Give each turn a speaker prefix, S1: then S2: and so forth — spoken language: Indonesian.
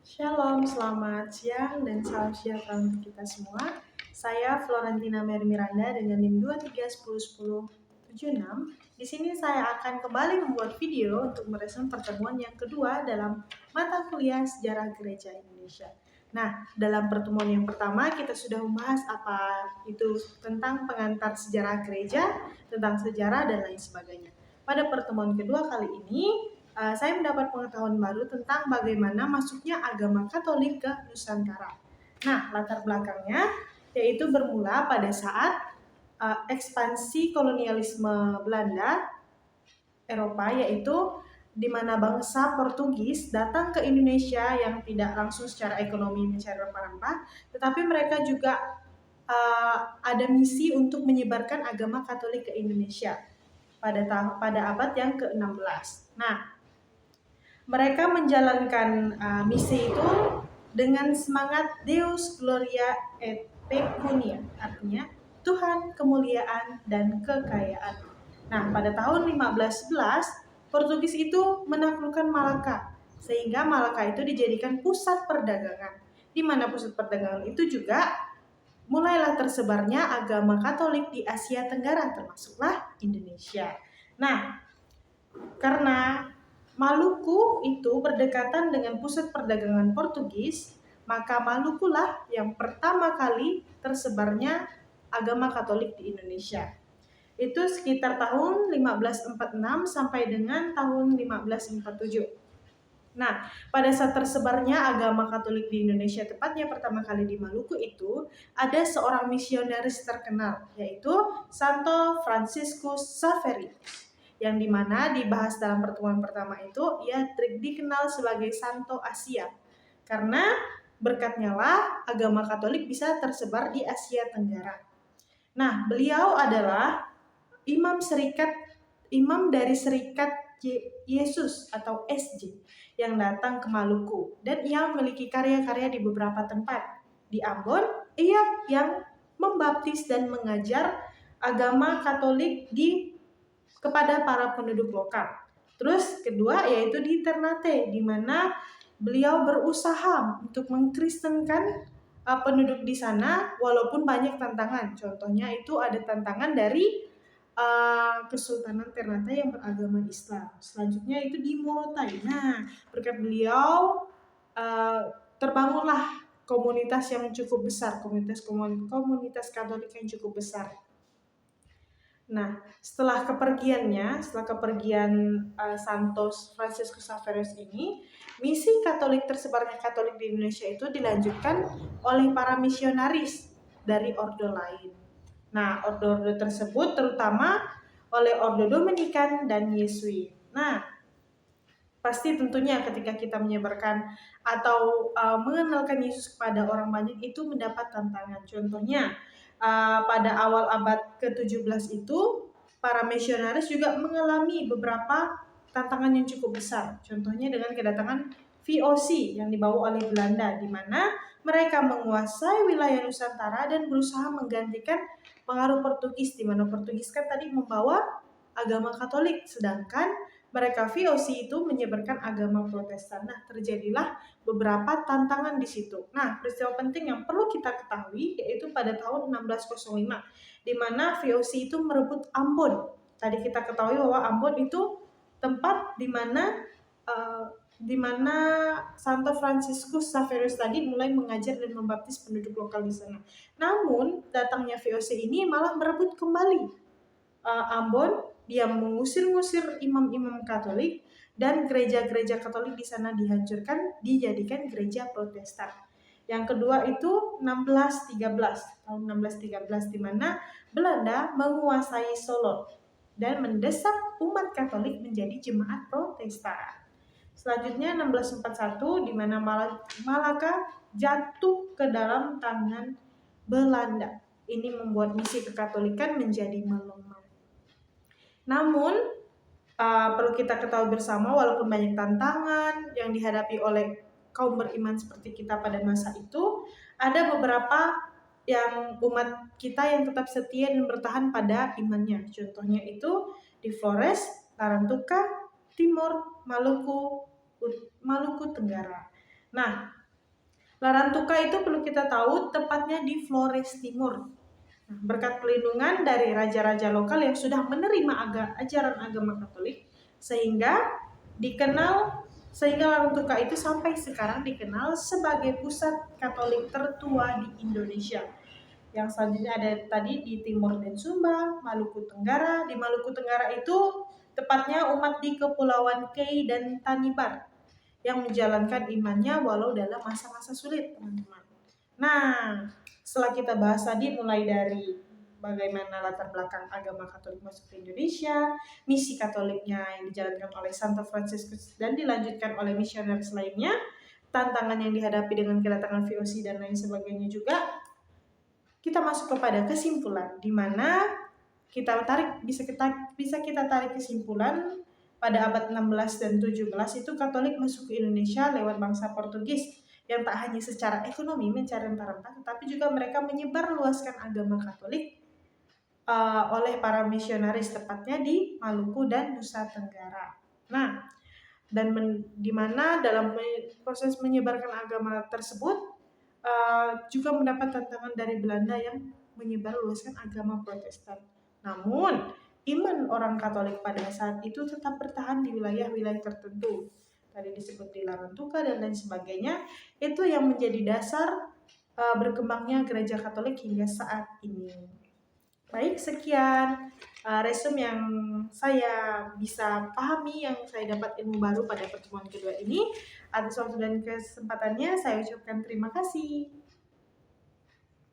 S1: Shalom, selamat siang dan salam sejahtera untuk kita semua. Saya Florentina Mary Miranda dengan NIM 23101076. Di sini saya akan kembali membuat video untuk merespon pertemuan yang kedua dalam mata kuliah Sejarah Gereja Indonesia. Nah, dalam pertemuan yang pertama kita sudah membahas apa itu tentang pengantar sejarah gereja, tentang sejarah dan lain sebagainya. Pada pertemuan kedua kali ini saya mendapat pengetahuan baru tentang bagaimana masuknya agama Katolik ke Nusantara. Nah, latar belakangnya yaitu bermula pada saat ekspansi kolonialisme Belanda Eropa, yaitu di mana bangsa Portugis datang ke Indonesia yang tidak langsung secara ekonomi mencari rempah-rempah, tetapi mereka juga ada misi untuk menyebarkan agama Katolik ke Indonesia pada abad yang ke-16. Nah, mereka menjalankan misi itu dengan semangat Deus Gloria et Pecunia, artinya Tuhan, kemuliaan, dan kekayaan. Nah, pada tahun 1511, Portugis itu menaklukkan Malaka, sehingga Malaka itu dijadikan pusat perdagangan, di mana pusat perdagangan itu juga mulailah tersebarnya agama Katolik di Asia Tenggara, termasuklah Indonesia. Nah, karena Maluku itu berdekatan dengan pusat perdagangan Portugis, maka Malukulah yang pertama kali tersebarnya agama Katolik di Indonesia. Itu sekitar tahun 1546 sampai dengan tahun 1547. Nah, pada saat tersebarnya agama Katolik di Indonesia, tepatnya pertama kali di Maluku itu, ada seorang misionaris terkenal, yaitu Santo Franciscus Xaverius, yang dimana dibahas dalam pertemuan pertama itu, ia dikenal sebagai Santo Asia, karena berkatnya lah agama Katolik bisa tersebar di Asia Tenggara. Nah, beliau adalah imam dari Serikat Yesus atau SJ yang datang ke Maluku, dan ia memiliki karya-karya di beberapa tempat. Di Ambon, ia yang membaptis dan mengajar agama Katolik kepada para penduduk lokal. Terus kedua yaitu di Ternate, di mana beliau berusaha untuk mengkristenkan penduduk di sana walaupun banyak tantangan. Contohnya itu ada tantangan dari Kesultanan Ternate yang beragama Islam. Selanjutnya itu di Morotai. Nah, berkat beliau terbangunlah komunitas yang cukup besar, komunitas Katolik yang cukup besar. Nah, setelah kepergian Santos Franciscus Xaverius ini, misi Katolik tersebarnya Katolik di Indonesia itu dilanjutkan oleh para misionaris dari ordo lain. Nah, ordo-ordo tersebut terutama oleh ordo Dominikan dan Yesuit. Nah, pasti tentunya ketika kita menyebarkan atau mengenalkan Yesus kepada orang banyak itu mendapat tantangan. Contohnya, pada awal abad ke-17 itu, para misionaris juga mengalami beberapa tantangan yang cukup besar. Contohnya dengan kedatangan VOC yang dibawa oleh Belanda, di mana mereka menguasai wilayah Nusantara dan berusaha menggantikan pengaruh Portugis, di mana Portugis kan tadi membawa agama Katolik, sedangkan mereka VOC itu menyebarkan agama Protestan. Nah, terjadilah beberapa tantangan di situ. Nah, peristiwa penting yang perlu kita ketahui yaitu pada tahun 1605, di mana VOC itu merebut Ambon. Tadi kita ketahui bahwa Ambon itu tempat di mana Santo Franciscus Xaverius tadi mulai mengajar dan membaptis penduduk lokal di sana. Namun, datangnya VOC ini malah merebut kembali Ambon. Dia mengusir-ngusir imam-imam Katolik, dan gereja-gereja Katolik di sana dihancurkan, dijadikan gereja Protestan. Yang kedua itu 1613, tahun 1613, di mana Belanda menguasai Solo dan mendesak umat Katolik menjadi jemaat Protestan. Selanjutnya 1641, di mana Malaka jatuh ke dalam tangan Belanda. Ini membuat misi kekatolikan menjadi melemah. Namun, perlu kita ketahui bersama, walaupun banyak tantangan yang dihadapi oleh kaum beriman seperti kita pada masa itu, ada beberapa yang umat kita yang tetap setia dan bertahan pada imannya. Contohnya itu di Flores, Larantuka, Timor, Maluku Tenggara. Nah, Larantuka itu perlu kita tahu tepatnya di Flores Timur. Nah, berkat pelindungan dari raja-raja lokal yang sudah menerima ajaran agama Katolik, sehingga Larantuka itu sampai sekarang dikenal sebagai pusat Katolik tertua di Indonesia. Yang selanjutnya ada tadi di Timur dan Sumba, Maluku Tenggara. Di Maluku Tenggara itu tepatnya umat di Kepulauan Kei dan Tanimbar yang menjalankan imannya walau dalam masa-masa sulit, teman-teman. Nah, setelah kita bahas tadi mulai dari bagaimana latar belakang agama Katolik masuk ke Indonesia, misi Katoliknya yang dijalankan oleh Santo Fransiskus dan dilanjutkan oleh misionaris lainnya, tantangan yang dihadapi dengan kedatangan VOC dan lain sebagainya juga, kita masuk kepada kesimpulan di mana bisa kita tarik kesimpulan pada abad 16 dan 17 itu Katolik masuk ke Indonesia lewat bangsa Portugis yang tak hanya secara ekonomi mencari rempah-rempah, tetapi juga mereka menyebarluaskan agama Katolik oleh para misionaris tepatnya di Maluku dan Nusa Tenggara. Nah, dan di mana dalam proses menyebarkan agama tersebut juga mendapat tantangan dari Belanda yang menyebarluaskan agama Protestan. Namun, iman orang Katolik pada saat itu tetap bertahan di wilayah-wilayah tertentu. Tadi disebut di Larantuka dan lain sebagainya. Itu yang menjadi dasar berkembangnya gereja Katolik hingga saat ini. Baik, sekian resume yang saya bisa pahami, yang saya dapat ilmu baru pada pertemuan kedua ini. Atas waktu dan kesempatannya, saya ucapkan terima kasih.